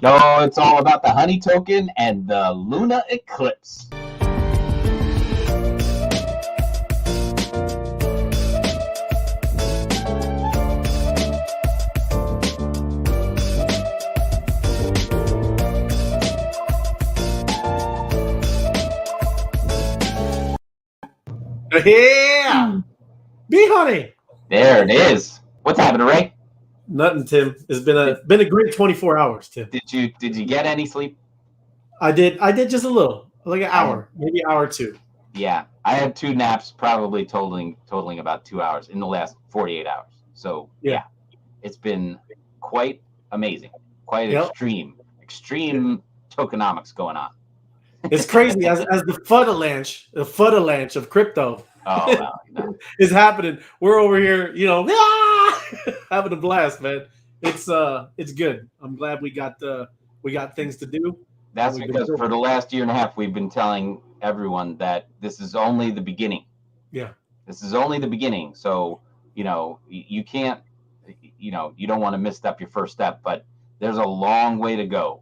No, it's all about the Honey token and the LUNA Eclipse. Yeah, BHNY. There it is. What's happening, Ray? Nothing, Tim. It's been a great 24 hours, Tim. Did you get any sleep? I did just a little, like an hour, maybe an hour or two. Yeah, I had 2 naps, probably totaling about 2 hours in the last 48 hours. So yeah, it's been quite amazing, quite extreme tokenomics going on. It's crazy as the fuddalanche of crypto. Oh, no. is happening. We're over here, having a blast, man. It's good. I'm glad we got things to do. That's because for the last year and a half, we've been telling everyone that this is only the beginning. Yeah, this is only the beginning. So you can't, you don't want to misstep your first step, but there's a long way to go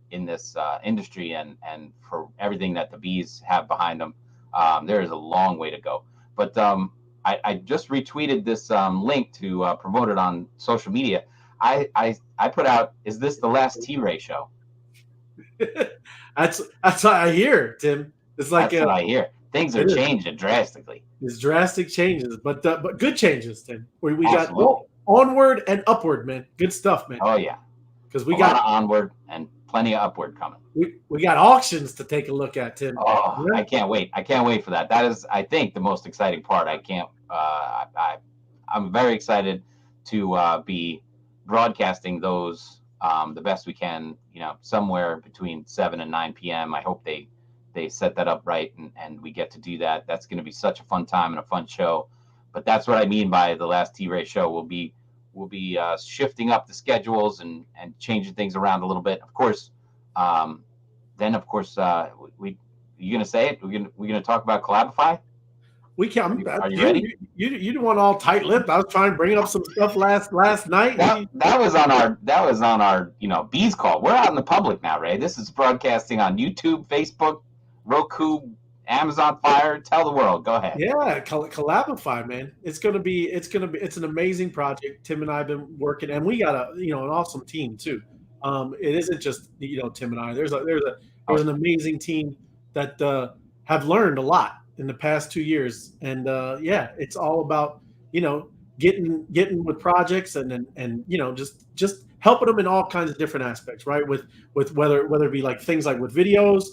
in this industry, and for everything that the bees have behind them. There is a long way to go. But I just retweeted this link to promote it on social media. I put out, is this the last T-Ray show? That's what I hear, Tim. It's like that's what I hear. Things are changing drastically. It's drastic changes, but good changes, Tim. We got onward and upward, man. Good stuff, man. Oh yeah, because we got onward and plenty of upward coming. We got auctions to take a look at, Tim. Oh, yeah. I can't wait. I can't wait for that. That is, I think, the most exciting part. I'm very excited to be broadcasting those the best we can. Somewhere between 7 and 9 p.m. I hope they set that up right, and we get to do that. That's going to be such a fun time and a fun show. But that's what I mean by the last T-Ray show. We'll be shifting up the schedules and changing things around a little bit. Of course, then of course you gonna say it? We're gonna talk about Collabify. We can. Are you ready? You didn't want all tight-lipped. I was trying to bring up some stuff last night. That was on our bees call. We're out in the public now, Ray. This is broadcasting on YouTube, Facebook, Roku, Amazon Fire. Tell the world. Go ahead. Yeah, Collabify, man. It's an amazing project. Tim and I have been working, and we got an awesome team too. It isn't just Tim and I. There's an amazing team that have learned a lot in the past 2 years, and it's all about getting with projects and just helping them in all kinds of different aspects, right? With whether it be like things like with videos,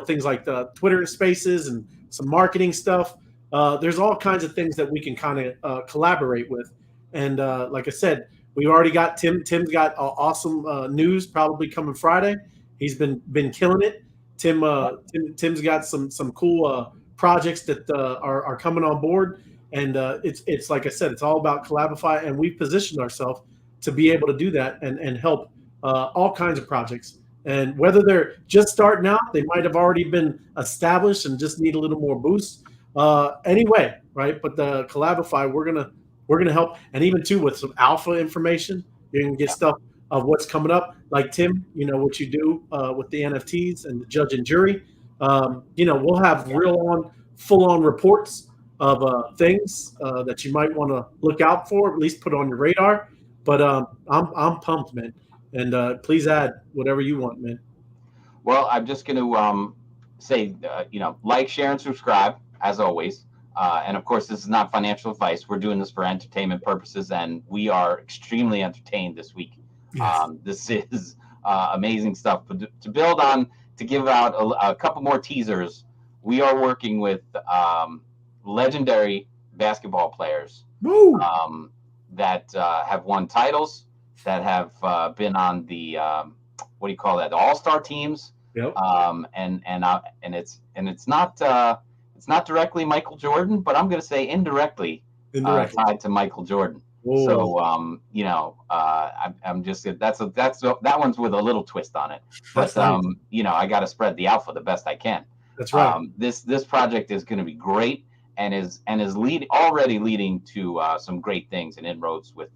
things like the Twitter Spaces and some marketing stuff. There's all kinds of things that we can kind of collaborate with, and like I said, we've already got Tim's got awesome news probably coming Friday. He's been killing it. Tim's got some cool projects that are coming on board, and it's like I said, it's all about Collabify, and we've positioned ourselves to be able to do that and help all kinds of projects. And whether they're just starting out, they might have already been established and just need a little more boost. Anyway, right? But the Collabify, we're gonna help, and even too with some alpha information, you can get stuff of what's coming up. Like Tim, what you do with the NFTs and the judge and jury. We'll have full on reports of things that you might want to look out for, at least put on your radar. But I'm pumped, man. And please add whatever you want, man. Well, I'm just going to say, like, share, and subscribe, as always. And, of course, this is not financial advice. We're doing this for entertainment purposes, and we are extremely entertained this week. Yes. This is amazing stuff. But to build on, to give out a couple more teasers, we are working with legendary basketball players that have won titles, that have been on the what do you call that? The All-Star teams. Yep. And it's not directly Michael Jordan, but I'm going to say indirectly tied to Michael Jordan. Whoa. So I'm just that one's with a little twist on it. But I got to spread the alpha the best I can. That's right. This project is going to be great, and is already leading to some great things and inroads with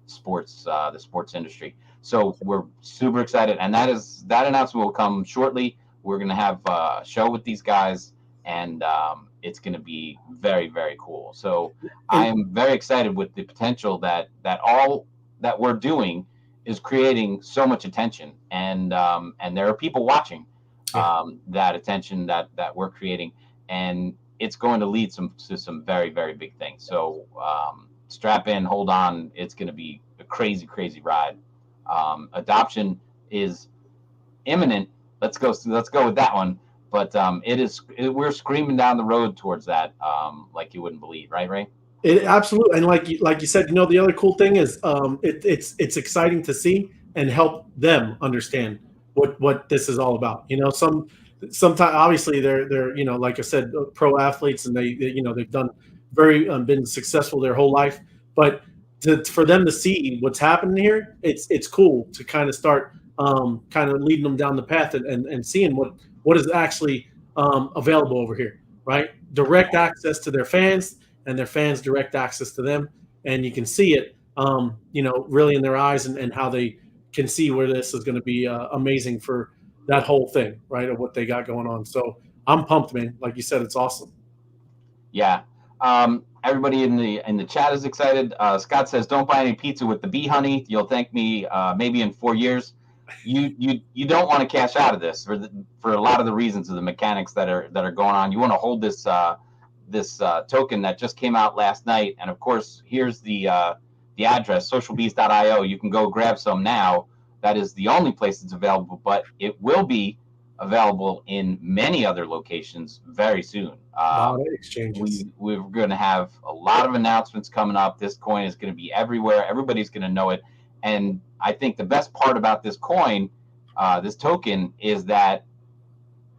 sports, the sports industry. So we're super excited, and that announcement will come shortly. We're going to have a show with these guys, and it's going to be very, very cool. So I am very excited with the potential that all that we're doing is creating so much attention, and there are people watching that attention that we're creating, and it's going to lead to some very, very big things. So strap in, hold on. It's going to be a crazy, crazy ride. Adoption is imminent. Let's go with that one. But we're screaming down the road towards that, like you wouldn't believe, right, Ray? It absolutely, and like you said, the other cool thing is it's exciting to see and help them understand what this is all about. Sometimes obviously they're like I said, pro athletes, and they've done been successful their whole life, but for them to see what's happening here, it's cool to kind of start kind of leading them down the path and seeing what is actually available over here, right? Direct access to their fans, and their fans direct access to them, and you can see it, really in their eyes, and how they can see where this is going to be amazing for that whole thing, right, of what they got going on. So I'm pumped, man. Like you said, it's awesome. Yeah. Everybody in the chat is excited. Scott says, "Don't buy any pizza with the bee honey. You'll thank me maybe in 4 years." You don't want to cash out of this for a lot of the reasons of the mechanics that are going on. You want to hold this token that just came out last night, and of course, here's the address, socialbees.io. You can go grab some now. That is the only place it's available, but it will be available in many other locations very soon. Exchanges. We're going to have a lot of announcements coming up. This coin is going to be everywhere. Everybody's going to know it. And I think the best part about this coin, this token, is that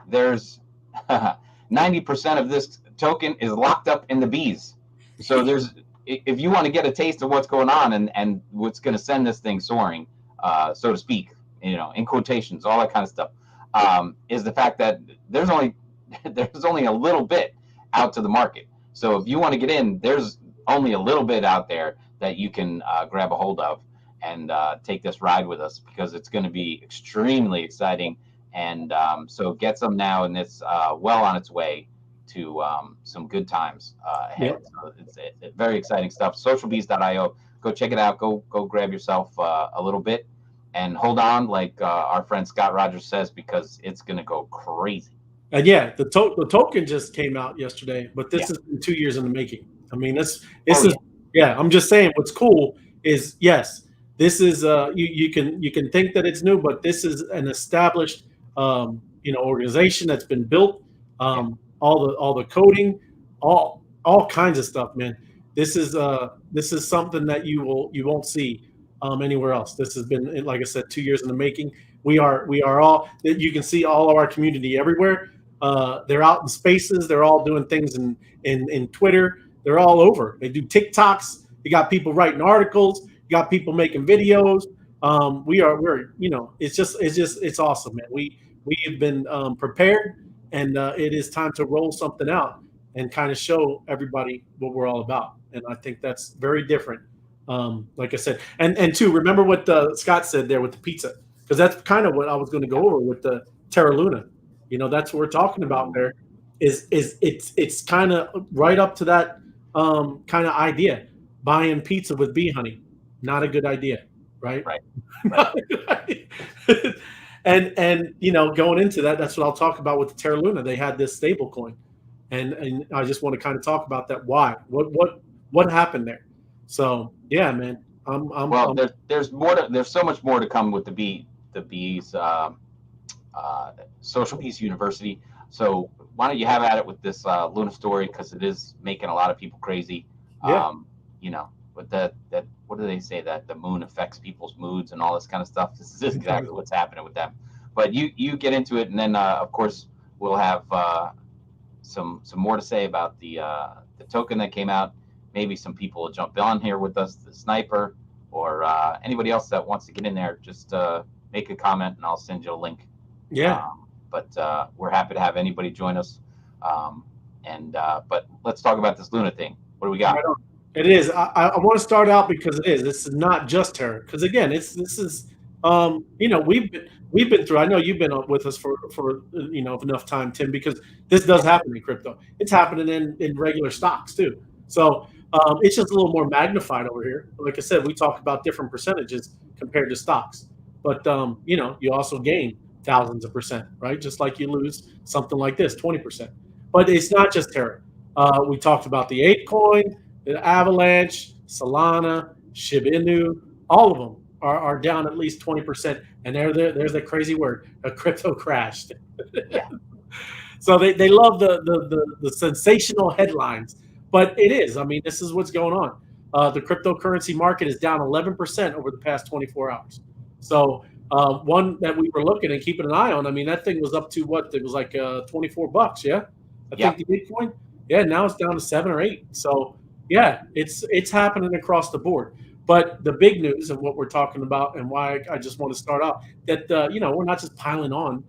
there's 90% of this token is locked up in the bees. So if you want to get a taste of what's going on and what's going to send this thing soaring, so to speak, in quotations, all that kind of stuff, is the fact that there's only a little bit out to the market. So if you want to get in, there's only a little bit out there that you can grab a hold of and take this ride with us, because it's going to be extremely exciting. And so get some now, and it's well on its way to some good times ahead. Yep. So it's very exciting stuff. Socialbees.io. Go check it out. Go grab yourself a little bit, and hold on, like our friend Scott Rogers says, because it's going to go crazy. And yeah, the token just came out yesterday, but this has been 2 years in the making. I mean, this is. I'm just saying, what's cool is, yes, this is you can think that it's new, but this is an established organization that's been built. All the coding, all kinds of stuff, man. This is something that you won't see anywhere else. This has been, like I said, 2 years in the making. We are all, you can see all of our community everywhere. They're out in spaces. They're all doing things in Twitter. They're all over. They do TikToks. You got people writing articles. You got people making videos. It's awesome, man. We've been prepared, and it is time to roll something out and kind of show everybody what we're all about. And I think that's very different. Like I said, and two, remember what Scott said there with the pizza, because that's kind of what I was going to go over with the Terra Luna. That's what we're talking about there. It's kind of right up to that kind of idea. Buying pizza with bee honey, not a good idea, right? Right. And going into that, that's what I'll talk about with the Terra Luna. They had this stable coin, and I just want to kind of talk about that. Why? What happened there? So yeah, man. There's more. There's so much more to come with the bees. Social Peace University. So why don't you have at it with this Luna story, because it is making a lot of people crazy. Yeah. With that what do they say, that the moon affects people's moods and all this kind of stuff? This is exactly what's happening with them. But you get into it, and then of course we'll have some more to say about the token that came out. Maybe some people will jump on here with us, the Sniper, or anybody else that wants to get in there. Just make a comment, and I'll send you a link. Yeah. But we're happy to have anybody join us. But let's talk about this Luna thing. What do we got? It is. I want to start out because this is not just Terra. Because again, this is You know, we've been through. I know you've been with us for you know enough time, Tim, because this does happen in crypto. It's happening in regular stocks too. So it's just a little more magnified over here. Like I said, we talk about different percentages compared to stocks, but you know, you also gain thousands of percent, right? Just like you lose something like this, 20%. But it's not just Terra. We talked about the Ape coin, the Avalanche, Solana, Shiba Inu, all of them are down at least 20%. And there's that crazy word, a crypto crashed. Yeah. So they love the sensational headlines, but it is. I mean, this is what's going on. The cryptocurrency market is down 11% over the past 24 hours. So one that we were looking and keeping an eye on. I mean, that thing was up to what? It was like $24. Yeah, I think the Bitcoin. Yeah, now it's down to 7 or 8. So yeah, it's happening across the board. But the big news and what we're talking about and why I just want to start off that you know, we're not just piling on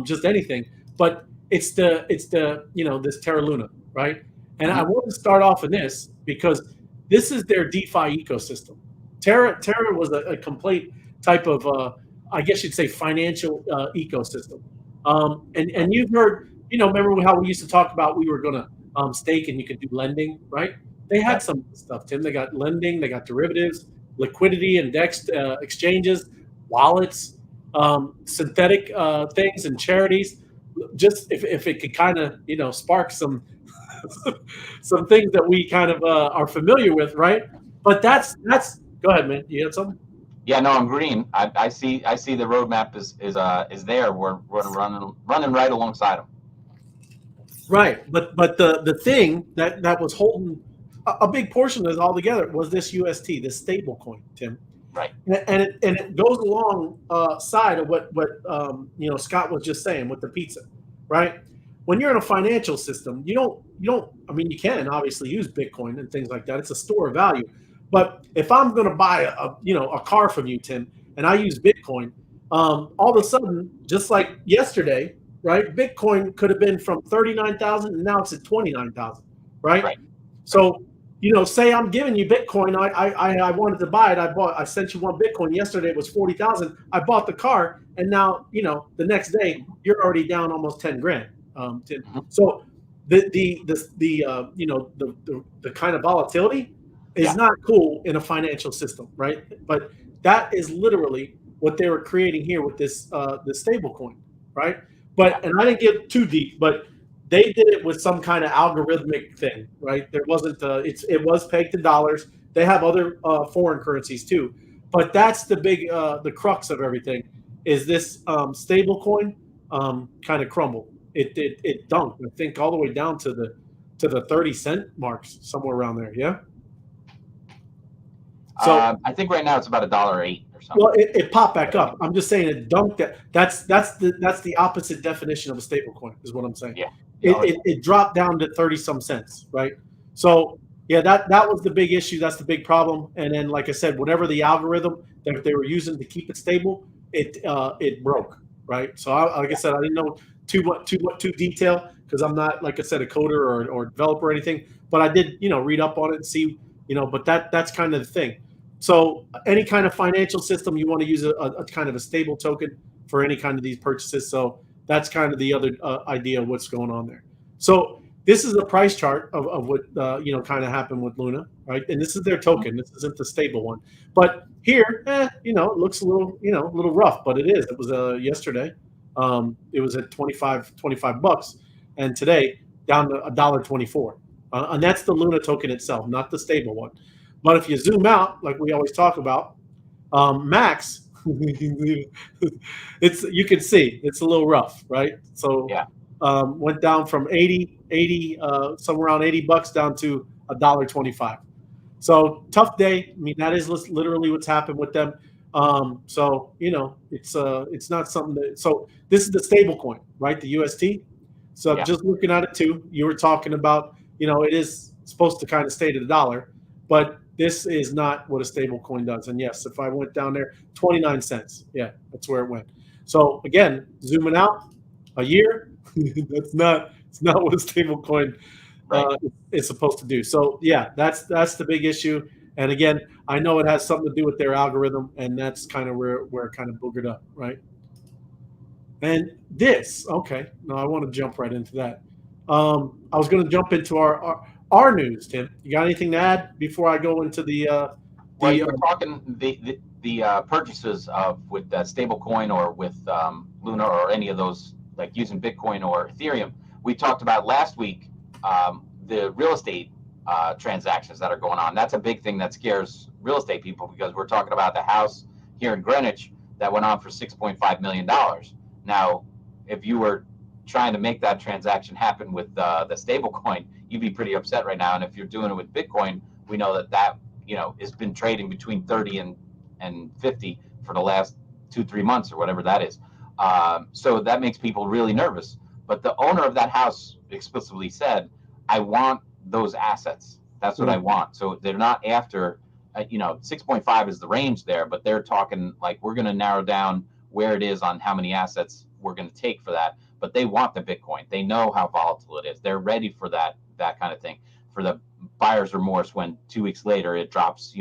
just anything, but it's the you know, this Terra Luna, right? And I want to start off in this because this is their DeFi ecosystem. Terra was a complete type of I guess you'd say financial ecosystem. And you've heard, you know, remember how we used to talk about we were going to stake and you could do lending, right? They had some stuff, Tim. They got lending, they got derivatives, liquidity, indexed exchanges, wallets, synthetic things, and charities. Just if it could kind of, you know, spark some some things that we kind of are familiar with, right? But that's go ahead, man. You had something? Yeah, no, I'm green. I see the roadmap is there. We're running right alongside them. Right, but the thing that was holding a big portion of it all together was this UST, this stable coin, Tim. Right. And it goes along side of what you know, Scott was just saying with the pizza, right? When you're in a financial system, you don't. I mean, you can obviously use Bitcoin and things like that. It's a store of value. But if I'm going to buy a car from you, Tim, and I use Bitcoin, all of a sudden, just like yesterday, right? Bitcoin could have been from 39,000 and now it's at 29,000, right? Right. So, you know, say I'm giving you Bitcoin. I wanted to buy it. I sent you one Bitcoin yesterday. It was 40,000. I bought the car, and now, you know, the next day you're already down almost 10 grand. So the you know, the kind of volatility is not cool in a financial system, right? But that is literally what they were creating here with this stable coin, right? But and I didn't get too deep, but they did it with some kind of algorithmic thing, right? There wasn't it was pegged to dollars. They have other foreign currencies too, but that's the big the crux of everything is this stable coin kind of crumbled. It dunked, I think, all the way down to the 30-cent marks, somewhere around there. Yeah. So I think right now it's about $1.08 or something. Well, it popped back up. I'm just saying it dunked. That's the opposite definition of a stable coin, is what I'm saying. Yeah. It dropped down to 30-some cents, right? So yeah, that was the big issue. That's the big problem. And then, like I said, whatever the algorithm that they were using to keep it stable, it broke, right? So like I said, I didn't know too detail because I'm not, like I said, a coder or developer or anything. But I did, you know, read up on it and see, you know. But that's kind of the thing. So any kind of financial system, you want to use a kind of a stable token for any kind of these purchases. So that's kind of the other idea of what's going on there. So this is a price chart of what you know, kind of happened with Luna, right? And this is their token. This isn't the stable one. But here, you know, it looks a little rough, but it is. It was yesterday. It was at 25 bucks, and today down to $1.24. And that's the Luna token itself, not the stable one. But if you zoom out, like we always talk about, Max, it's, you can see it's a little rough, right? So yeah, went down from 80 somewhere around 80 bucks down to $1.25. So tough day. I mean, that is literally what's happened with them. So you know, it's not something that. So this is the stable coin, right? The UST. So just looking at it too, you were talking about, you know, it is supposed to kind of stay to the dollar, but this is not what a stable coin does. And yes, if I went down there, 29 cents. Yeah, that's where it went. So again, zooming out a year, it's not what a stable coin is supposed to do. So yeah, that's the big issue. And again, I know it has something to do with their algorithm, and that's kind of where it kind of boogered up, right? And this, okay, no, I want to jump right into that. I was going to jump into our news, Tim. You got anything to add before I go into Well, you were talking the purchases of with stablecoin or with Luna or any of those, like using Bitcoin or Ethereum. We talked about last week the real estate transactions that are going on. That's a big thing that scares real estate people, because we're talking about the house here in Greenwich that went on for $6.5 million. Now, if you were trying to make that transaction happen with the stablecoin, you'd be pretty upset right now. And if you're doing it with Bitcoin, we know that has been trading between 30 and 50 for the last 2-3 months or whatever that is. So that makes people really nervous. But the owner of that house explicitly said, I want those assets. That's what I want. So they're not after, 6.5 is the range there, but they're talking like, we're going to narrow down where it is on how many assets we're going to take for that. But they want the Bitcoin. They know how volatile it is. They're ready for that kind of thing. For the buyer's remorse when 2 weeks later it drops,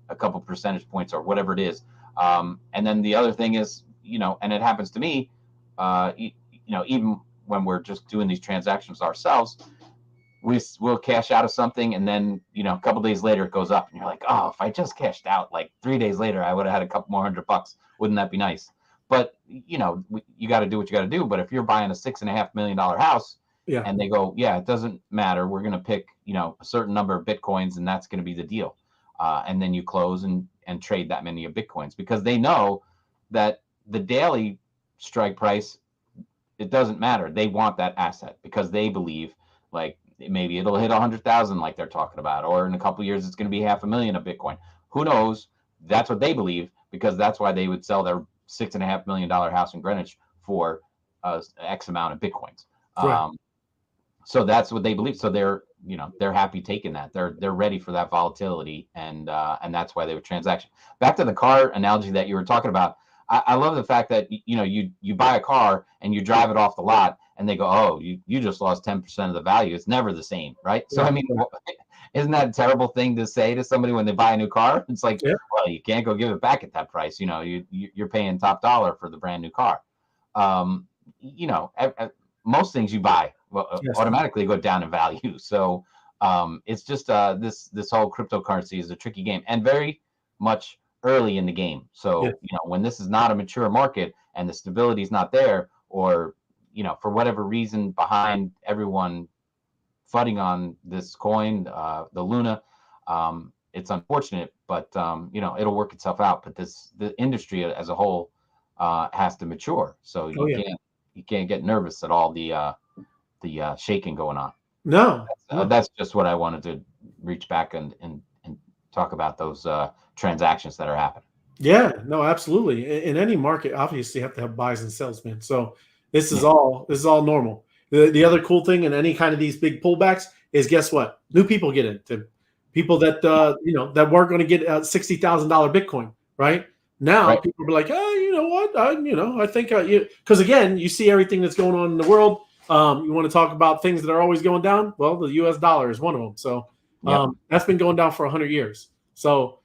a couple percentage points or whatever it is. And then the other thing is, and it happens to me, even when we're just doing these transactions ourselves, we'll cash out of something, and then a couple days later it goes up, and you're like, oh, if I just cashed out like 3 days later, I would have had a couple more $100. Wouldn't that be nice? But you got to do what you got to do. But if you're buying a $6.5 million house, and they go, yeah, it doesn't matter, we're going to pick a certain number of Bitcoins, and that's going to be the deal, and then you close and trade that many of Bitcoins, because they know that the daily strike price, it doesn't matter. They want that asset because they believe like maybe it'll hit 100,000 like they're talking about, or in a couple of years it's going to be 500,000 of Bitcoin. Who knows? That's what they believe, because that's why they would sell their $6.5 million house in Greenwich for X amount of Bitcoins. Right. So that's what they believe. So they're happy taking that. They're ready for that volatility, and that's why they would transaction. Back to the car analogy that you were talking about. I love the fact that you buy a car and you drive it off the lot, and they go, oh, you just lost 10% of the value. It's never the same, right? So I mean, isn't that a terrible thing to say to somebody when they buy a new car? It's like, well, you can't go give it back at that price. You're paying top dollar for the brand new car. Most things you buy automatically go down in value. So it's just this whole cryptocurrency is a tricky game, and very much early in the game. So when this is not a mature market and the stability is not there, or for whatever reason behind everyone flooding on this coin, the Luna, it's unfortunate, but it'll work itself out. But the industry as a whole has to mature. So you can't get nervous at all the shaking going on. No, that's just what I wanted to reach back and talk about, those transactions that are happening. Yeah, no, absolutely. In any market, obviously you have to have buys and sells, man. So this is all normal. The other cool thing in any kind of these big pullbacks is, guess what? New people get into people that that weren't going to get $60,000 Bitcoin, right? Now people are like, oh, you know what? I think because again, you see everything that's going on in the world. You want to talk about things that are always going down? Well, the U.S. dollar is one of them. So that's been going down for 100 years. So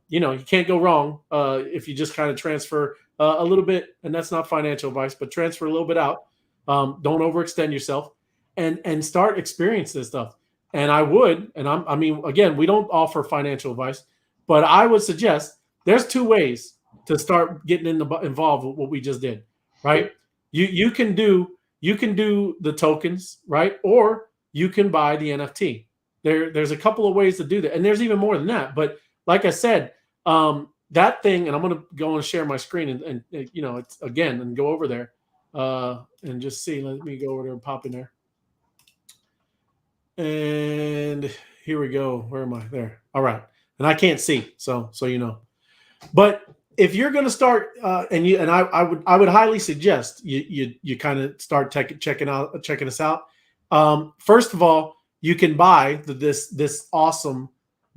you can't go wrong if you just kind of transfer a little bit, and that's not financial advice, but transfer a little bit out. Don't overextend yourself, and start experiencing this stuff. And again, we don't offer financial advice, but I would suggest there's 2 ways to start getting involved with what we just did, right? You can do the tokens, right? Or you can buy the NFT. There's a couple of ways to do that, and there's even more than that. But like I said, that thing, and I'm going to go and share my screen and it's again and go over there and just see. Let me go over there and pop in there. And here we go. Where am I? There. All right. And I can't see, so But if you're going to start, I would highly suggest you kind of start checking us out. First of all, you can buy this awesome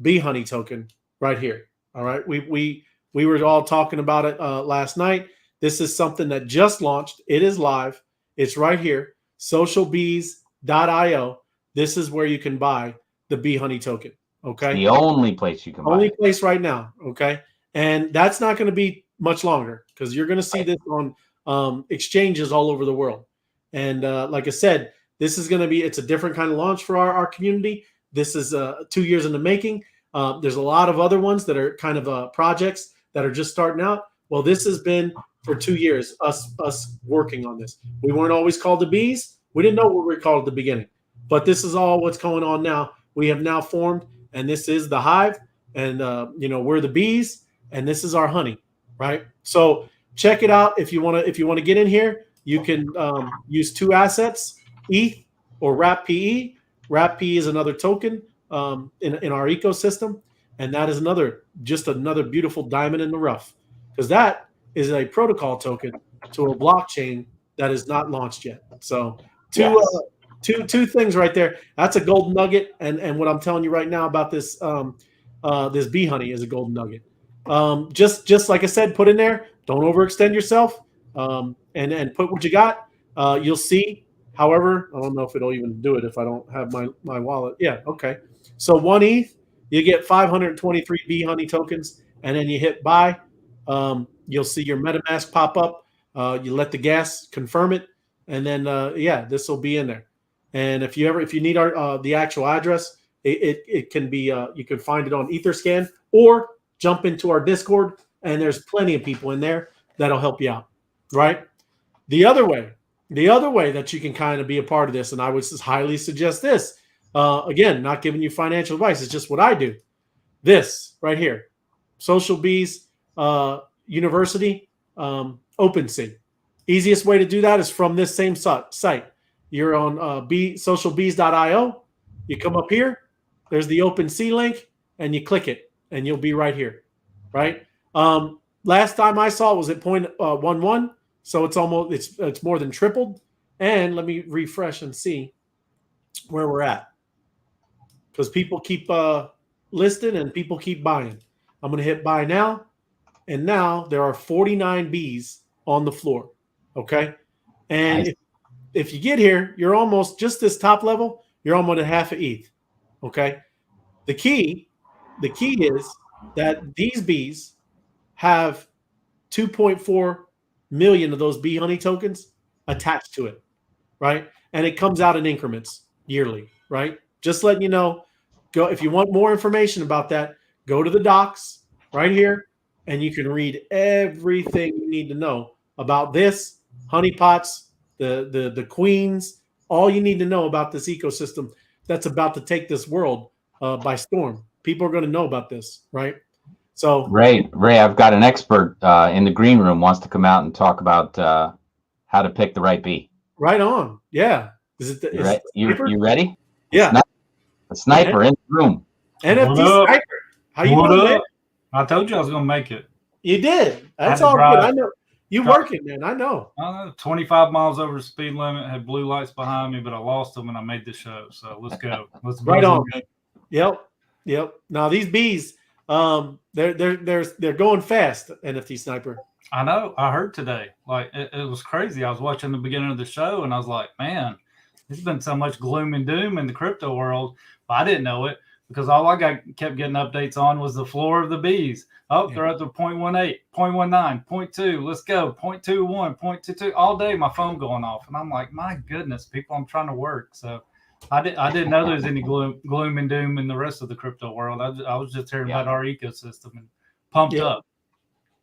BHNY token right here. All right, we were all talking about it last night. This is something that just launched. It is live. It's right here. Socialbees.io. This is where you can buy the BHNY token. Okay. It's the only place you can buy Only it. place right now. Okay. And that's not going to be much longer because you're going to see this on exchanges all over the world. And like I said, this is going to be, it's a different kind of launch for our community. This is 2 years in the making. There's a lot of other ones that are kind of projects that are just starting out. Well, this has been for 2 years, us working on this. We weren't always called the bees. We didn't know what we were called at the beginning. But this is all what's going on now. We have now formed, and this is the hive. And, we're the bees, and this is our honey, right? So check it out. If you want to get in here, you can use 2 assets, ETH or WRAP PE. WRAP PE is another token in our ecosystem. And that is just another beautiful diamond in the rough, because that is a protocol token to a blockchain that is not launched yet. So two things right there. That's a golden nugget. And what I'm telling you right now about this this bee honey is a golden nugget. Just like I said, put in there. Don't overextend yourself, and put what you got. You'll see. However, I don't know if it'll even do it if I don't have my wallet. Yeah, okay. So 1 ETH, you get 523 bee honey tokens, and then you hit buy. You'll see your MetaMask pop up. You let the gas confirm it, and then this will be in there. And if you need our the actual address, it can be you can find it on Etherscan or jump into our Discord, and there's plenty of people in there that'll help you out, right? The other way that you can kind of be a part of this, and I would highly suggest this. Again, not giving you financial advice. It's just what I do. This right here, Social Bees University, Opensea. Easiest way to do that is from this same site. You're on socialbees.io. You come up here. There's the Opensea link, and you click it, and you'll be right here, right? Last time I saw it was at 0.11, so it's more than tripled. And let me refresh and see where we're at, because people keep listing and people keep buying. I'm going to hit buy now, and now there are 49 bees on the floor. Okay, and Nice. if you get here, you're almost just this top level. You're almost at half an ETH. Okay, the key is that these bees have 2.4 million of those bee honey tokens attached to it, right? And it comes out in increments yearly, right? Just letting you know. Go if you want more information about that. Go to the docs right here, and you can read everything you need to know about this honeypots, the queens. All you need to know about this ecosystem that's about to take this world by storm. People are going to know about this, right? So Ray, I've got an expert in the green room wants to come out and talk about how to pick the right bee. Right on. Yeah. You ready? Yeah. The sniper in the room. NFT Sniper. How you doing, man? I told you I was going to make it. You did. That's all good. I know. You working, man. I know. 25 miles over the speed limit, had blue lights behind me, but I lost them and I made the show. So let's go. Let's right on. Yep. Now these bees, they're going fast, NFT Sniper. I know. I heard today. Like it was crazy. I was watching the beginning of the show and I was like, man, there's been so much gloom and doom in the crypto world. But I didn't know it because all I kept getting updates on was the floor of the bees. Oh, they're at the 0.18, 0.19, 0.2. Let's go. 0.21, 0.22. All day my phone going off. And I'm like, my goodness, people, I'm trying to work. So I didn't know there was any gloom and doom in the rest of the crypto world. I was just hearing about our ecosystem and pumped up.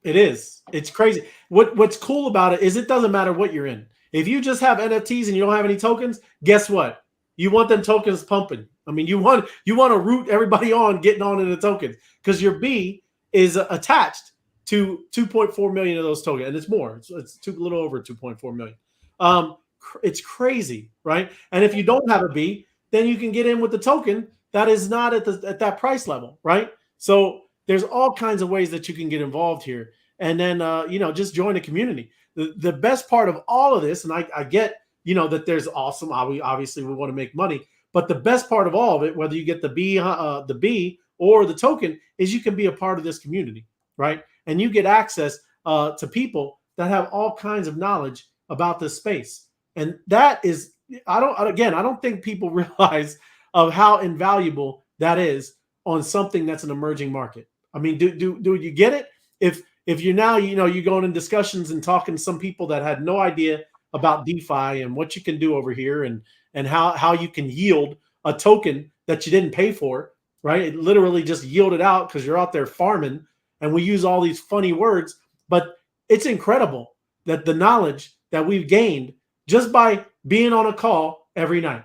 It is. It's crazy. What's cool about it is it doesn't matter what you're in. If you just have NFTs and you don't have any tokens, guess what? You want them tokens pumping. I mean, you want to root everybody on getting on in the tokens because your bee is attached to 2.4 million of those tokens, and it's more. It's a little over 2.4 million. It's crazy, right? And if you don't have a bee, then you can get in with the token that is not at that price level, right? So there's all kinds of ways that you can get involved here, and then just join the community. The best part of all of this, and I get that there's awesome. Obviously we want to make money, but the best part of all of it, whether you get the bee or the token, is you can be a part of this community, right? And you get access to people that have all kinds of knowledge about this space. And that is, I don't think people realize of how invaluable that is on something that's an emerging market. I mean, do you get it? If you're now, you're going in discussions and talking to some people that had no idea about DeFi and what you can do over here and how you can yield a token that you didn't pay for, right? It literally just yielded out because you're out there farming, and we use all these funny words, but it's incredible that the knowledge that we've gained just by being on a call every night,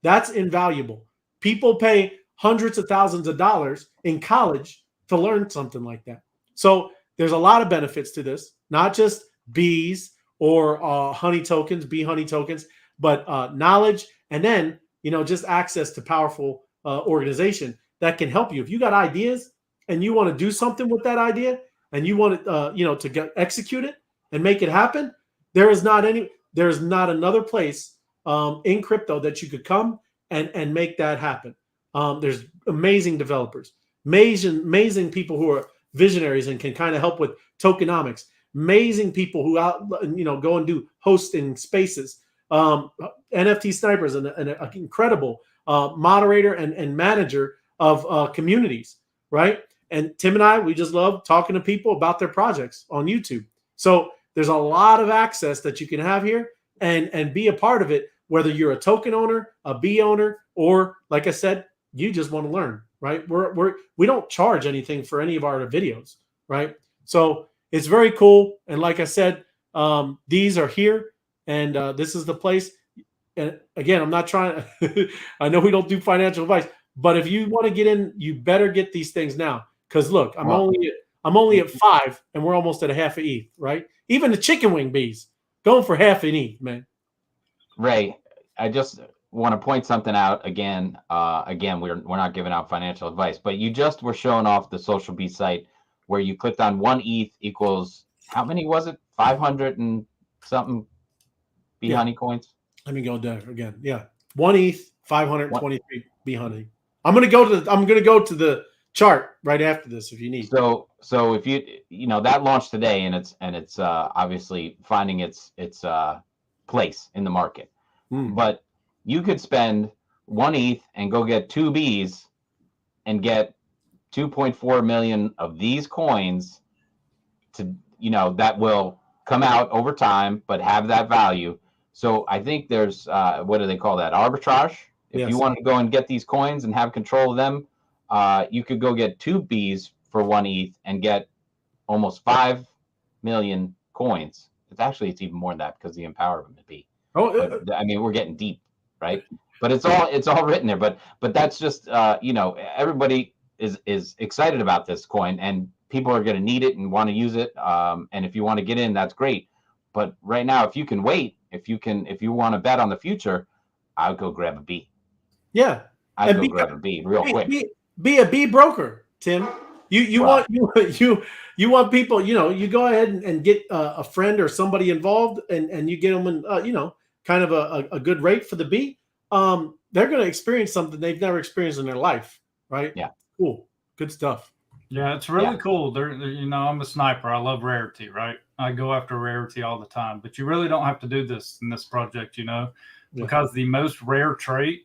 that's invaluable. People pay hundreds of thousands of dollars in college to learn something like that. So there's a lot of benefits to this, not just bees or honey tokens, bee honey tokens, but knowledge, and then just access to powerful organization that can help you. If you got ideas and you want to do something with that idea and you want it, to execute it and make it happen, there is not another place in crypto that you could come and make that happen. There's amazing developers, amazing people who are visionaries and can kind of help with tokenomics, amazing people who go and do hosting spaces. NFT Sniper is an incredible moderator and manager of communities, right? And Tim and I, we just love talking to people about their projects on YouTube. So there's a lot of access that you can have here and be a part of it, whether you're a token owner, a B owner, or like I said, you just want to learn, right? We don't charge anything for any of our videos, right? So it's very cool. And like I said, these are here, and this is the place. And again, I'm not trying to, I know we don't do financial advice, but if you want to get in, you better get these things now. Because look, I'm only at 5, and we're almost at a half an ETH, right? Even the chicken wing bees going for half an ETH, man. Ray, I just want to point something out again. We're not giving out financial advice, but you just were showing off the Social Bee site where you clicked on 1 ETH equals, how many was it? 500 and something bee honey coins. Let me go there again. Yeah, 1 ETH, 523 bee honey. I'm gonna go to the chart right after this if you need. So if you that launched today, and it's obviously finding its place in the market. But you could spend 1 ETH and go get 2 bees and get 2.4 million of these coins to that will come out over time but have that value. So I think there's what do they call that, arbitrage? If you wanted to go and get these coins and have control of them, you could go get 2 bees for 1 ETH and get almost 5 million coins. It's even more than that because the empowerment bee. I mean, we're getting deep, right? But it's all written there. But that's just everybody is excited about this coin, and people are going to need it and want to use it. And if you want to get in, that's great. But right now, if you can wait, if you want to bet on the future, I would go grab a bee. Yeah, I'd go grab a bee real quick. Be a bee broker, Tim. You want people. You go ahead and get a friend or somebody involved, and you get them in kind of a good rate for the bee. They're going to experience something they've never experienced in their life, right? Yeah, cool, good stuff. Yeah, it's really cool. I'm a sniper. I love rarity, right? I go after rarity all the time, but you really don't have to do this in this project, because the most rare trait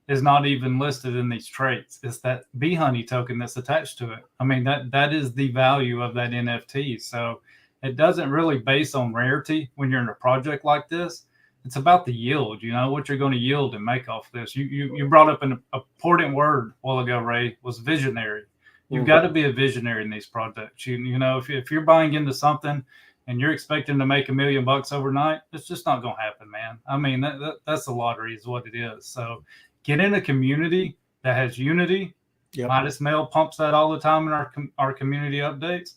is not even listed in these traits. It's that bee honey token that's attached to it. I mean, that is the value of that NFT. So it doesn't really base on rarity when you're in a project like this. It's about the yield, what you're going to yield and make off this. You brought up an important word a while ago, Ray, was visionary. You've got to be a visionary in these projects. If you're buying into something and you're expecting to make $1 million overnight, it's just not going to happen, man. I mean, that's the lottery is what it is. So get in a community that has unity. Yep. Midas Mail pumps that all the time in our community updates.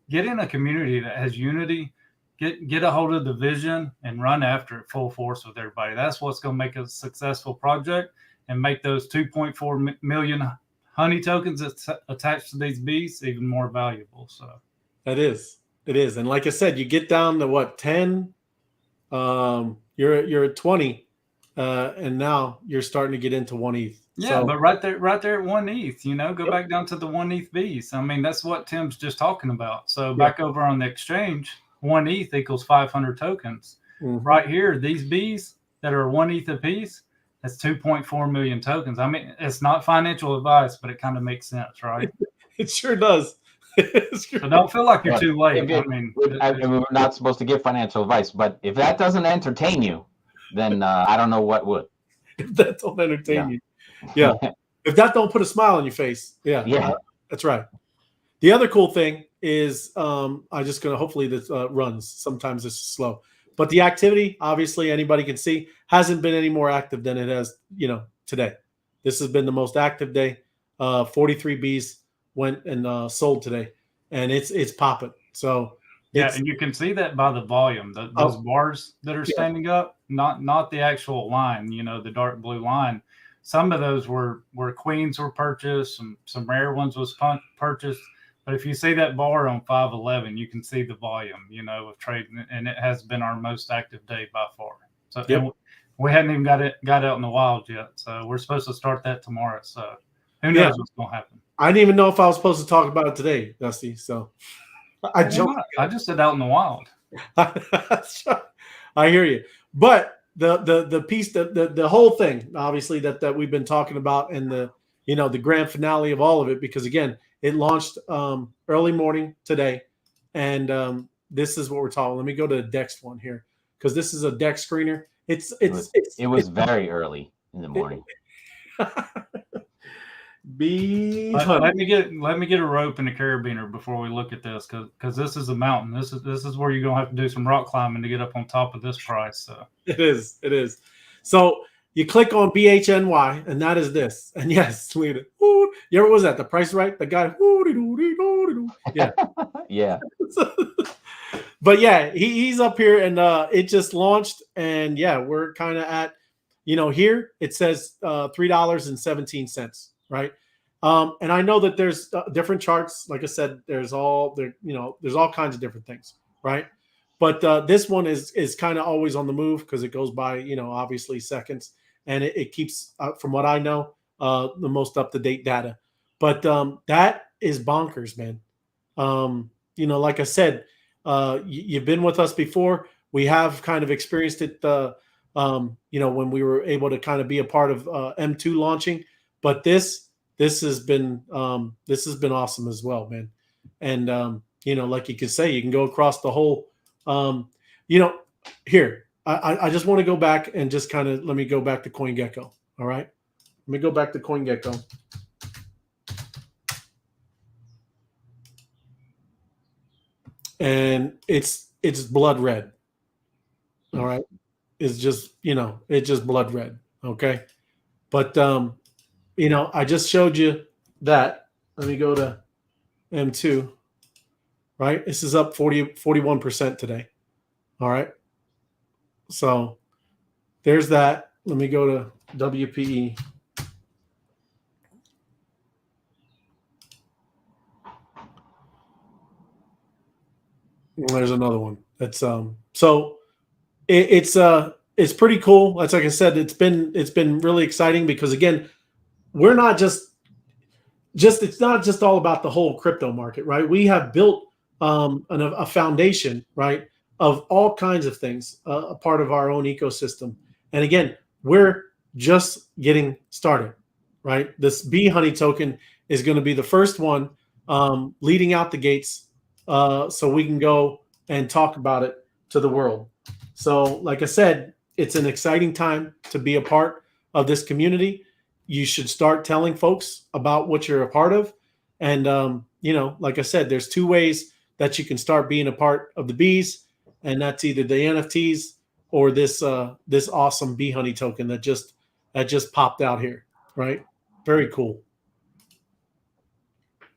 Get in a community that has unity. Get a hold of the vision and run after it full force with everybody. That's what's going to make a successful project and make those 2.4 million honey tokens attached to these bees even more valuable. So it is. And like I said, you get down to what, 10, you're at 20, and now you're starting to get into 1 ETH. Yeah, but right there at 1 ETH, go back down to the 1 ETH bees. I mean, that's what Tim's just talking about. So back over on the exchange, 1 ETH equals 500 tokens. Right here, these bees that are 1 ETH a piece, That's 2.4 million tokens. I mean, it's not financial advice, but it kind of makes sense, right? It sure does. So don't feel like you're too late. We're not supposed to give financial advice, but if that doesn't entertain you, then I don't know what would. If that don't entertain you, yeah. If that don't put a smile on your face, yeah, that's right. The other cool thing is, I'm just gonna hopefully this runs. Sometimes it's slow, but the activity, obviously, anybody can see, hasn't been any more active than it has, today. This has been the most active day. 43 Bs went and sold today, and it's popping. So and you can see that by the volume. Those bars that are standing up, not the actual line. The dark blue line. Some of those were queens were purchased, some rare ones was purchased. But if you see that bar on 511, you can see the volume, of trading, and it has been our most active day by far. So we hadn't even got out in the wild yet. So we're supposed to start that tomorrow. So who knows what's going to happen? I didn't even know if I was supposed to talk about it today, Dusty. So I just said out in the wild. I hear you. But the piece, the whole thing, obviously, that we've been talking about, and the grand finale of all of it, because again, it launched early morning today, and this is what we're talking. Let me go to the DEX one here, because this is a DEX screener. It was very early in the morning. Let me get a rope and a carabiner before we look at this, because this is a mountain. This is where you're gonna have to do some rock climbing to get up on top of this price. So it is. So you click on BHNY, and that is this. And yes, you ever was that the price right? The guy, yeah, yeah. But yeah, he's up here, and it just launched, and we're kind of at, here it says $3.17, right? And I know that there's different charts. Like I said, there's all kinds of different things, right? But this one is kind of always on the move, because it goes by, obviously seconds, and it keeps, from what I know, the most up-to-date data. But that is bonkers, man. Like I said, you've been with us before. We have kind of experienced it, when we were able to kind of be a part of M2 launching. But this has been awesome as well, man. And like you could say, you can go across the whole. Here I just want to go back and just kind of let me go back to CoinGecko. All right, let me go back to CoinGecko. And it's blood red. All right. It's just, it's just blood red. Okay. But, I just showed you that. Let me go to M2, right? This is up 41% today. All right. So there's that. Let me go to WPE. There's another one. It's so it's pretty cool. That's, like I said, it's been really exciting, because again, we're not just it's not just all about the whole crypto market, right? We have built a foundation, right, of all kinds of things, a part of our own ecosystem. And again, we're just getting started, right? This BHNY token is going to be the first one leading out the gates, so we can go and talk about it to the world. So like I said, it's an exciting time to be a part of this community. You should start telling folks about what you're a part of. And, like I said, there's two ways that you can start being a part of the bees, and that's either the NFTs or this awesome BHNY token that just popped out here, right? Very cool.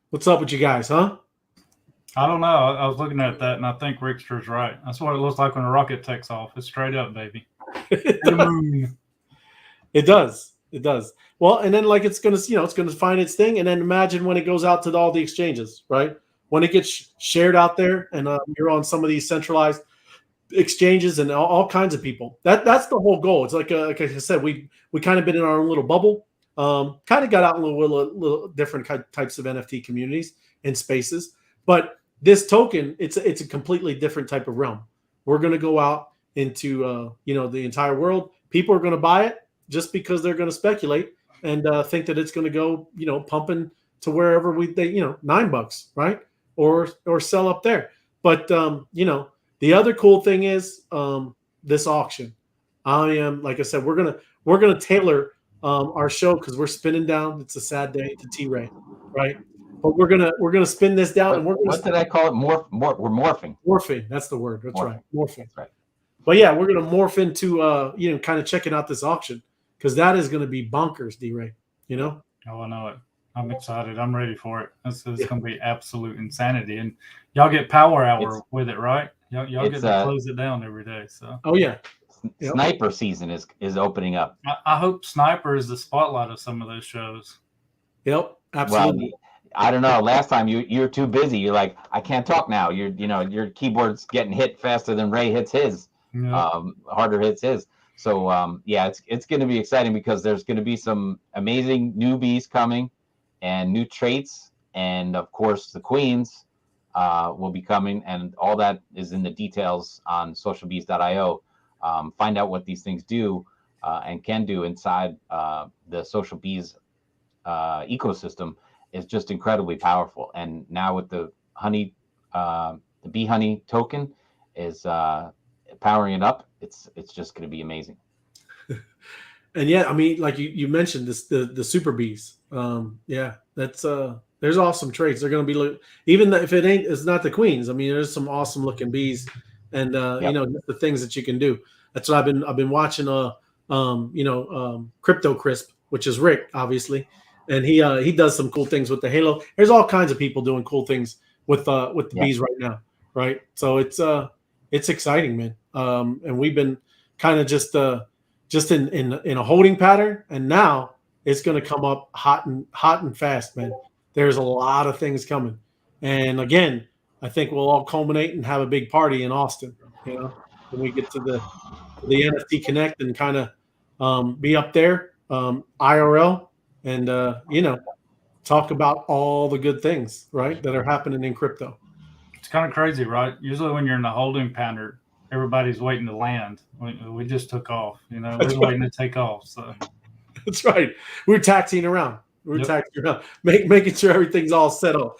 What's up with you guys, huh? I don't know. I was looking at that, and I think Rickster's right. That's what it looks like when a rocket takes off. It's straight up, baby. It does. It does. Well, and then it's gonna find its thing, and then imagine when it goes out to all the exchanges, right? When it gets shared out there, and you're on some of these centralized exchanges and all kinds of people. That's the whole goal. It's like I said, we kind of been in our own little bubble. Kind of got out in a little different types of NFT communities and spaces, but this token, it's a completely different type of realm. We're going to go out into the entire world. People are going to buy it just because they're going to speculate and think that it's going to go, pumping to wherever they, $9, right? Or sell up there. But, the other cool thing is this auction. I am, like I said, we're going to tailor our show because we're spinning down. It's a sad day to T-Ray, right? But we're gonna spin this down, and what did I call it? We're morphing. Morphing. That's the word. That's right. Morphing. That's right. But yeah, we're gonna morph into kind of checking out this auction because that is gonna be bonkers, D-Ray. Oh, I know it. I'm excited. I'm ready for it. It's gonna be absolute insanity, and y'all get power hour with it, right? Y'all get to close it down every day. So. Oh yeah. Sniper season is opening up. I hope Sniper is the spotlight of some of those shows. Yep, absolutely. Well, I don't know. Last time you're too busy. You're like, I can't talk now. Your keyboard's getting hit faster than Ray hits his. Yeah. Harder hits his. So it's going to be exciting because there's going to be some amazing newbies coming, and new traits, and of course the queens will be coming, and all that is in the details on socialbees.io. Find out what these things do and can do inside the Social Bees ecosystem is just incredibly powerful. And now with the BHNY token is powering it up, it's just going to be amazing. And yeah, I mean, like you mentioned this, the super bees. That's there's awesome traits. They're going to be even if it's not the queens. I mean, there's some awesome looking bees, and just the things that you can do. That's what I've been watching. Crypto Crisp, which is Rick, obviously, and he does some cool things with the Halo. There's all kinds of people doing cool things with the bees right now, right? So it's exciting, man. And we've been kind of just in a holding pattern, and now it's going to come up hot and fast, man. There's a lot of things coming, and again, I think we'll all culminate and have a big party in Austin. When we get to the NFT Connect and kind of be up there IRL and talk about all the good things, right, that are happening in crypto. It's kind of crazy, right? Usually when you're in the holding pattern, everybody's waiting to land. We just took off, we're waiting to take off. So that's right. We're taxiing around. Taxiing around, making sure everything's all set up.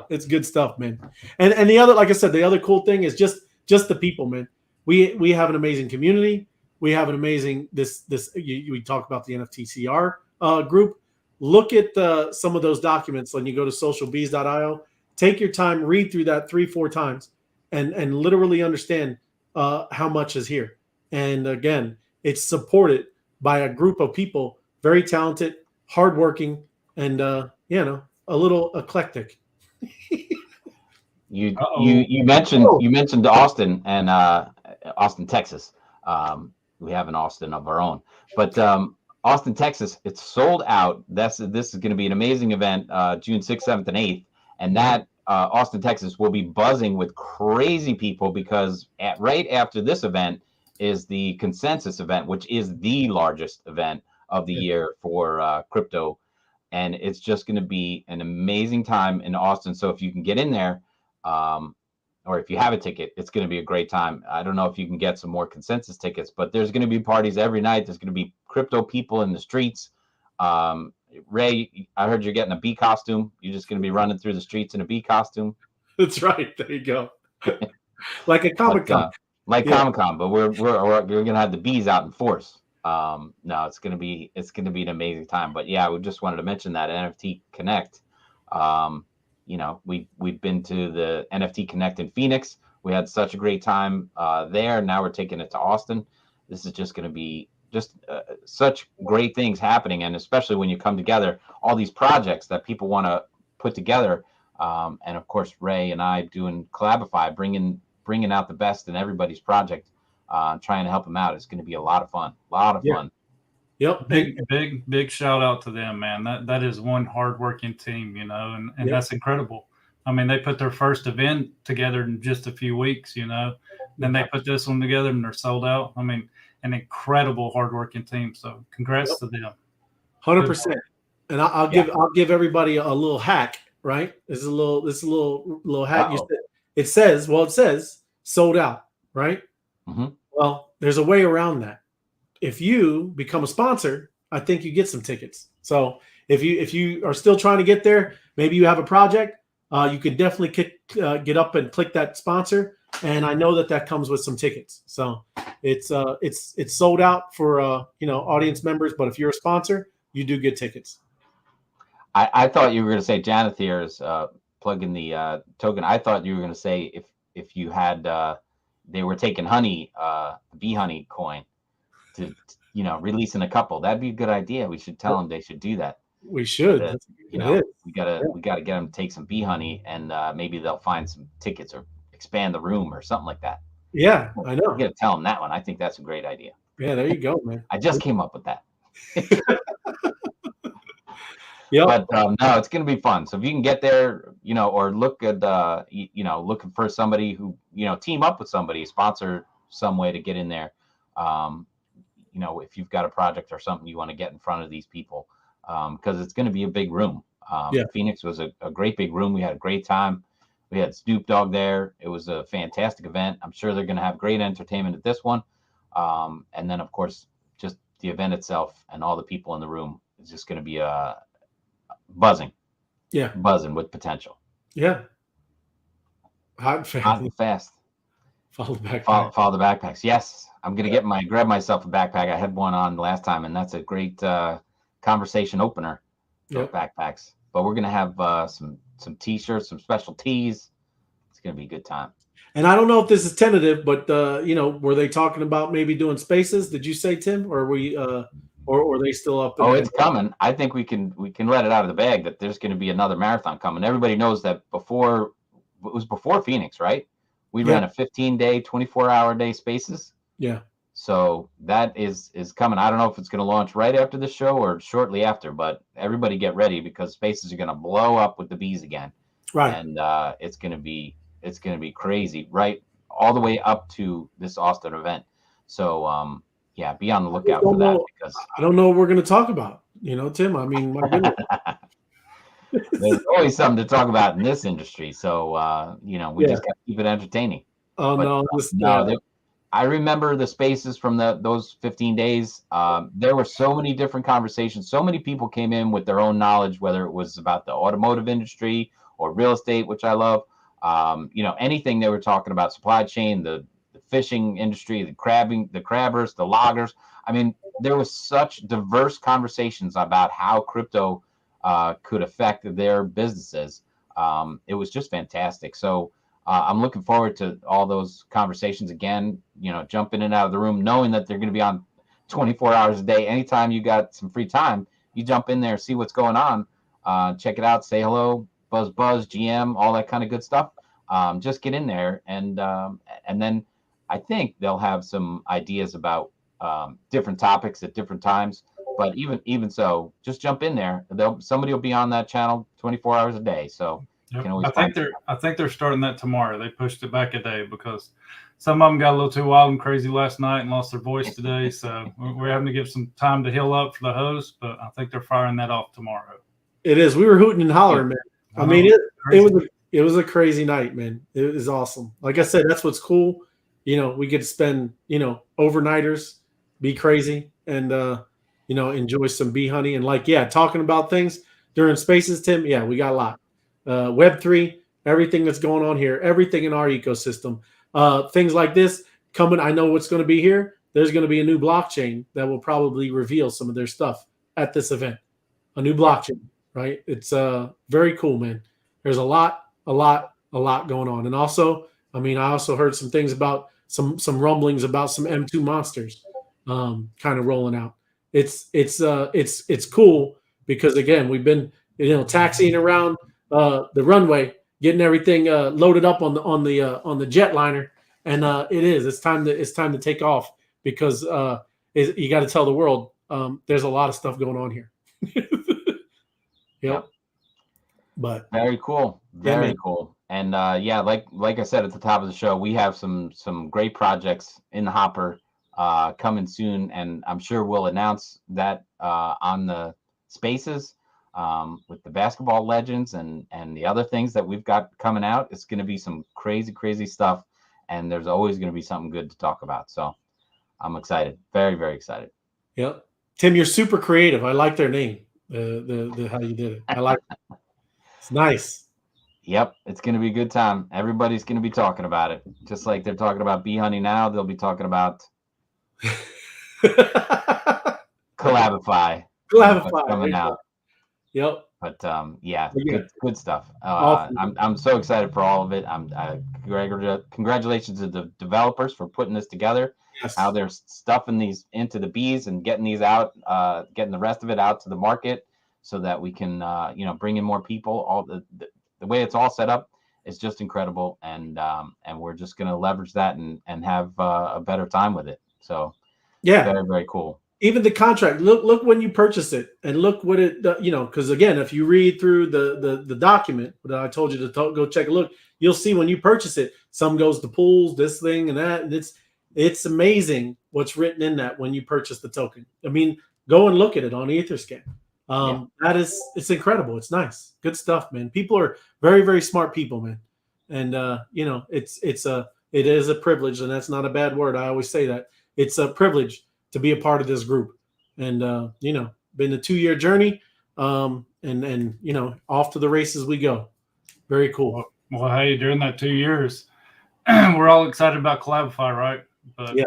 It's good stuff, man. And the other, like I said, the other cool thing is just the people, man. We have an amazing community. We have an amazing we talk about the NFT CR group. Look at some of those documents when you go to socialbees.io. Take your time, read through that 3-4 times, and literally understand how much is here. And again, it's supported by a group of people, very talented, hardworking, and a little eclectic. You mentioned Austin and Austin, Texas. We have an Austin of our own, but Austin, Texas, it's sold out. This is going to be an amazing event, June 6th, 7th, and 8th, and that Austin, Texas will be buzzing with crazy people because right after this event is the Consensus event, which is the largest event of the year for crypto, and it's just going to be an amazing time in Austin. So if you can get in there, or if you have a ticket, it's going to be a great time. I don't know if you can get some more Consensus tickets, but there's going to be parties every night. There's going to be crypto people in the streets. Ray, I heard you're getting a bee costume. You're just going to be running through the streets in a bee costume. That's right. There you go. Like a Comic-Con. Comic-Con, but we're going to have the bees out in force. No, it's going to be an amazing time. But yeah, we just wanted to mention that NFT Connect. We've been to the NFT Connect in Phoenix. We had such a great time there. Now we're taking it to Austin. This is just going to be such great things happening, and especially when you come together, all these projects that people want to put together, and of course Ray and I doing Collabify, bringing out the best in everybody's project, trying to help them out. It's going to be a lot of fun. Fun. Yep. Big shout out to them, man. That is one hardworking team, and that's incredible. I mean, they put their first event together in just a few weeks, Then they put this one together and they're sold out. I mean, an incredible hardworking team. So congrats to them. 100%. And I'll give everybody a little hack, right? This is a little hack. It says sold out, right? Mm-hmm. Well, there's a way around that. if you become a sponsor, I think you get some tickets. So if you are still trying to get there, maybe you have a project, you can definitely get up and click that sponsor. And I know that comes with some tickets. So it's sold out for audience members, but if you're a sponsor, you do get tickets. I thought you were going to say Janithier's plugging the token. I thought you were going to say if you had they were taking honey, BHNY coin to releasing a couple. That'd be a good idea. We should tell them they should do that. We should. We gotta get them to take some BHNY, and maybe they'll find some tickets or expand the room or something like that. Yeah, I know. You gotta tell them that one. I think that's a great idea. Yeah, there you go, man. I just came up with that. Yeah, but no, it's gonna be fun. So if you can get there, or look at looking for somebody who team up with somebody, sponsor some way to get in there. If you've got a project or something you want to get in front of these people, because it's going to be a big room. Phoenix was a great big room. We had a great time. We had Snoop Dogg there. It was a fantastic event. I'm sure they're going to have great entertainment at this one. And then, of course, just the event itself and all the people in the room is just going to be buzzing. Yeah. Buzzing with potential. Yeah. Hot and fast. Follow the backpack. Follow the backpacks. Yes. I'm going to grab myself a backpack. I had one on last time, and that's a great conversation opener for backpacks. But we're going to have some T-shirts, some special tees. It's going to be a good time. And I don't know if this is tentative, but were they talking about maybe doing spaces? Did you say, Tim, or or are they still up? It's coming. I think we can let it out of the bag that there's going to be another marathon coming. Everybody knows that before Phoenix, right? We ran a 15-day, 24-hour day spaces. Yeah. So that is coming. I don't know if it's going to launch right after the show or shortly after, but everybody get ready because spaces are going to blow up with the bees again. Right. And it's going to be crazy, right? All the way up to this Austin event. So be on the lookout for that because I don't know what we're going to talk about. Tim. I mean, my goodness. There's always something to talk about in this industry. So we just got to keep it entertaining. Oh, but, I remember the spaces from those 15 days. There were so many different conversations. So many people came in with their own knowledge, whether it was about the automotive industry or real estate, which I love. Anything they were talking about, supply chain, the fishing industry, the crabbers, the loggers. I mean, there was such diverse conversations about how crypto could affect their businesses. It was just fantastic. So I'm looking forward to all those conversations again, jump in and out of the room, knowing that they're going to be on 24 hours a day. Anytime you got some free time, you jump in there, see what's going on, check it out, say hello, buzz, GM, all that kind of good stuff. Just get in there. And then I think they'll have some ideas about different topics at different times. But even so, just jump in there. Somebody will be on that channel 24 hours a day. So yep. I think they're starting that tomorrow. They pushed it back a day because some of them got a little too wild and crazy last night and lost their voice today. So we're having to give some time to heal up for the host. But I think they're firing that off tomorrow. It is. We were hooting and hollering, man. I mean, it was a crazy night, man. It was awesome. Like I said, that's what's cool. We get to spend overnighters, be crazy, and enjoy some BHNY and talking about things during spaces. Tim, we got a lot. Web3, everything that's going on here, everything in our ecosystem, things like this coming. I know what's going to be here. There's going to be a new blockchain that will probably reveal some of their stuff at this event. A new blockchain, right? It's very cool, man. There's a lot going on. And also, I also heard some things about some rumblings about some M2 monsters kind of rolling out. It's cool because again, we've been taxiing around the runway, getting everything loaded up on the jetliner, and it's time to take off because you got to tell the world there's a lot of stuff going on here. Yep. But very cool, very cool, and like I said at the top of the show, we have some great projects in the hopper coming soon, and I'm sure we'll announce that on the spaces. With the basketball legends and the other things that we've got coming out. It's going to be some crazy stuff, and there's always going to be something good to talk about. So I'm excited. Very, very excited. Yep. Tim, you're super creative. I like their name. The how you did it. I like it. It's nice. Yep, it's going to be a good time. Everybody's going to be talking about it. Just like they're talking about BHNY now, they'll be talking about Collabify. Collabify coming out. Yep. But yeah, yeah. good stuff. Awesome. I'm so excited for all of it. Congratulations to the developers for putting this together. Yes. How they're stuffing these into the bees and getting these out, getting the rest of it out to the market, so that we can bring in more people. All the way it's all set up is just incredible, and we're just going to leverage that and have a better time with it. So yeah, very, very cool. Even the contract, look when you purchase it, and look what it because again, if you read through the document that I told you to go check a look, you'll see when you purchase it, some goes to pools, this thing and that, and it's amazing what's written in that when you purchase the token. I mean, go and look at it on Etherscan. It's incredible. It's nice, good stuff, man. People are very, very smart people, man, and it is a privilege, and that's not a bad word. I always say that it's a privilege to be a part of this group, and been a 2-year journey, and off to the races we go. Very cool. Well, hey, during that 2 years, we're all excited about Collabify, right? But yeah,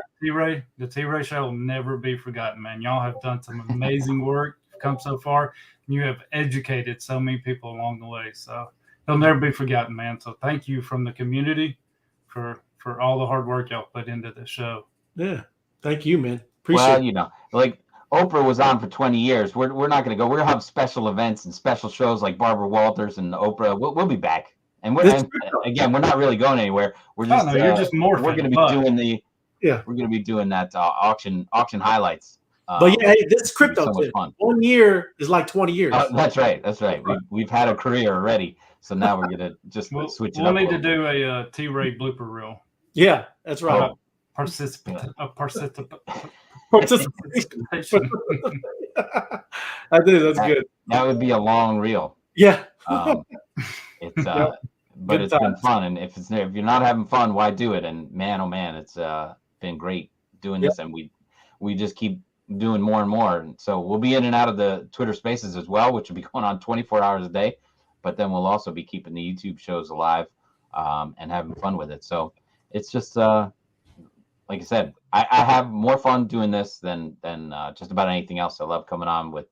the T-Ray Show will never be forgotten, man. Y'all have done some amazing work, come so far, and you have educated so many people along the way. So it'll never be forgotten, man. So thank you from the community for all the hard work y'all put into this show. Yeah, thank you, man. Appreciate well, like Oprah was on for 20 years. We're not going to go. We're going to have special events and special shows like Barbara Walters and Oprah. We'll be back. And again, we're not really going anywhere. We're just you're just more. We're going to be doing we're going to be doing that auction highlights. But yeah, hey, this crypto so fun. 1 year is like 20 years. That's right. We've had a career already, so now we're going to just switch it up. We'll need to do a T-Ray blooper reel. Yeah, that's right. Participation. I think that's good. That would be a long reel. Yeah. It's but it's been fun, and if you're not having fun, why do it? And man, oh man, it's been great doing this, and we just keep doing more and more. And so we'll be in and out of the Twitter Spaces as well, which will be going on 24 hours a day. But then we'll also be keeping the YouTube shows alive and having fun with it. So it's just like I said, I have more fun doing this than just about anything else. I love coming on with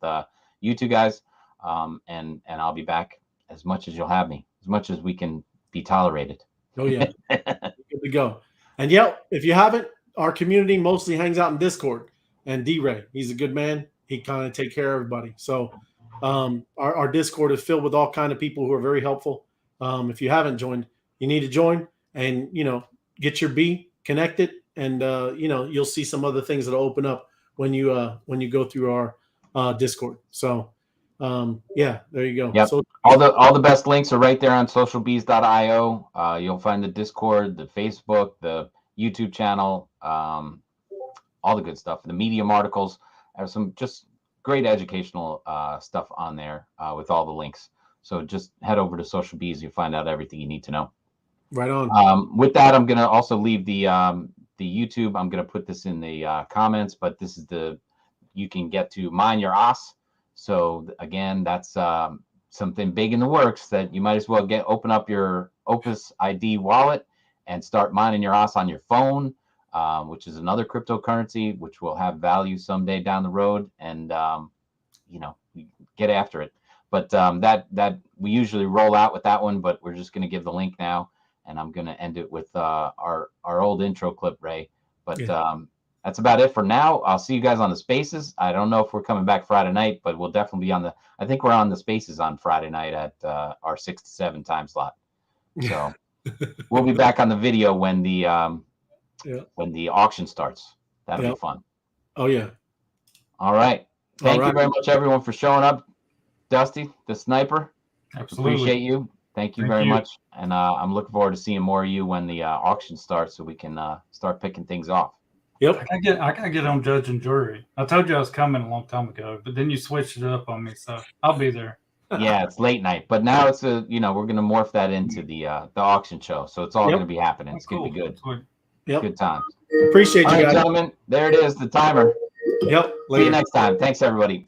you two guys, and I'll be back as much as you'll have me, as much as we can be tolerated. Oh yeah, good to go. And if you haven't, our community mostly hangs out in Discord. And D-Ray, he's a good man. He kind of take care of everybody. So our Discord is filled with all kind of people who are very helpful. If you haven't joined, you need to join and get your B connected. And you'll see some other things that'll open up when you go through our Discord. So there you go. Yep. So all the best links are right there on socialbees.io. You'll find the Discord, the Facebook, the YouTube channel, all the good stuff, the Medium articles. There's some just great educational stuff on there with all the links. So just head over to Social Bees. You'll find out everything you need to know. Right on. With that, I'm going to also leave the YouTube. I'm going to put this in the comments, but this is you can get to mine your OS. So again, that's something big in the works that you might as well open up your Opus ID wallet and start mining your OS on your phone, which is another cryptocurrency, which will have value someday down the road, and get after it. But that we usually roll out with that one, but we're just going to give the link now, and I'm going to end it with our old intro clip, Ray. But that's about it for now. I'll see you guys on the Spaces. I don't know if we're coming back Friday night, but we'll definitely be I think we're on the Spaces on Friday night at our 6 to 7 time slot. So we'll be back on the video when the auction starts. That'll be fun. Oh yeah. All right. Thank you very much, everyone, for showing up. Dusty, the sniper. Absolutely. Appreciate you. Thank you very much. And I'm looking forward to seeing more of you when the auction starts, so we can start picking things off. Yep. I gotta get on judge and jury. I told you I was coming a long time ago, but then you switched it up on me, so I'll be there. Yeah, it's late night, but now it's we're gonna morph that into the auction show, so it's all gonna be happening. It's gonna be good. Yep. Good times. Appreciate All you right, guys. gentlemen. There it is, the timer. Yep. See you next time. Thanks, everybody.